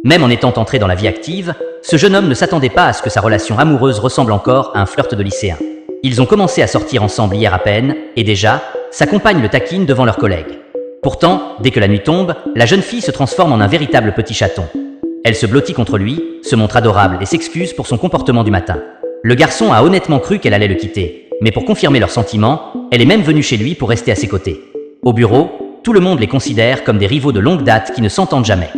Même en étant entré dans la vie active, ce jeune homme ne s'attendait pas à ce que sa relation amoureuse ressemble encore à un flirt de lycéen. Ils ont commencé à sortir ensemble hier à peine, et déjà, sa compagne le taquine devant leurs collègues. Pourtant, dès que la nuit tombe, la jeune fille se transforme en un véritable petit chaton. Elle se blottit contre lui, se montre adorable et s'excuse pour son comportement du matin. Le garçon a honnêtement cru qu'elle allait le quitter, mais pour confirmer leurs sentiments, elle est même venue chez lui pour rester à ses côtés. Au bureau, tout le monde les considère comme des rivaux de longue date qui ne s'entendent jamais.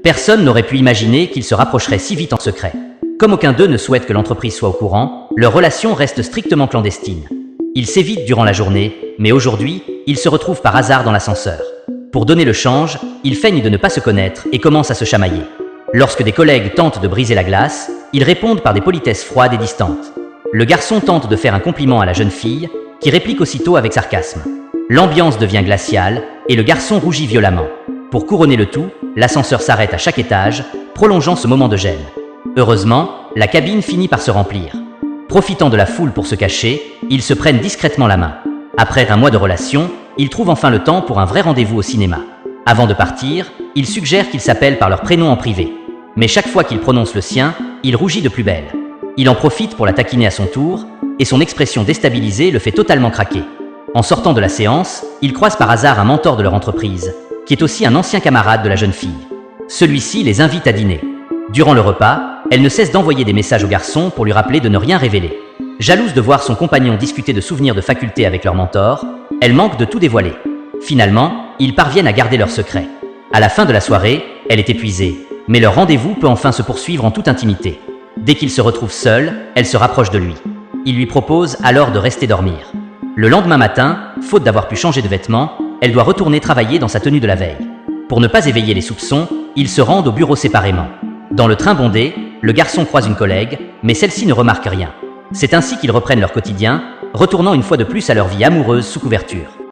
Personne n'aurait pu imaginer qu'ils se rapprocheraient si vite en secret. Comme aucun d'eux ne souhaite que l'entreprise soit au courant, leur relation reste strictement clandestine. Ils s'évitent durant la journée, mais aujourd'hui, ils se retrouvent par hasard dans l'ascenseur. Pour donner le change, ils feignent de ne pas se connaître et commencent à se chamailler. Lorsque des collègues tentent de briser la glace, ils répondent par des politesses froides et distantes. Le garçon tente de faire un compliment à la jeune fille, qui réplique aussitôt avec sarcasme. L'ambiance devient glaciale et le garçon rougit violemment. Pour couronner le tout, l'ascenseur s'arrête à chaque étage, prolongeant ce moment de gêne. Heureusement, la cabine finit par se remplir. Profitant de la foule pour se cacher, ils se prennent discrètement la main. Après un mois de relation, ils trouvent enfin le temps pour un vrai rendez-vous au cinéma. Avant de partir, ils suggèrent qu'ils s'appellent par leur prénom en privé. Mais chaque fois qu'il prononce le sien, il rougit de plus belle. Il en profite pour la taquiner à son tour, et son expression déstabilisée le fait totalement craquer. En sortant de la séance, ils croisent par hasard un mentor de leur entreprise, qui est aussi un ancien camarade de la jeune fille. Celui-ci les invite à dîner. Durant le repas, elle ne cesse d'envoyer des messages au garçon pour lui rappeler de ne rien révéler. Jalouse de voir son compagnon discuter de souvenirs de faculté avec leur mentor, elle manque de tout dévoiler. Finalement, ils parviennent à garder leur secret. À la fin de la soirée, elle est épuisée, mais leur rendez-vous peut enfin se poursuivre en toute intimité. Dès qu'ils se retrouvent seuls, elle se rapproche de lui. Il lui propose alors de rester dormir. Le lendemain matin, faute d'avoir pu changer de vêtements, elle doit retourner travailler dans sa tenue de la veille. Pour ne pas éveiller les soupçons, ils se rendent au bureau séparément. Dans le train bondé, le garçon croise une collègue, mais celle-ci ne remarque rien. C'est ainsi qu'ils reprennent leur quotidien, retournant une fois de plus à leur vie amoureuse sous couverture.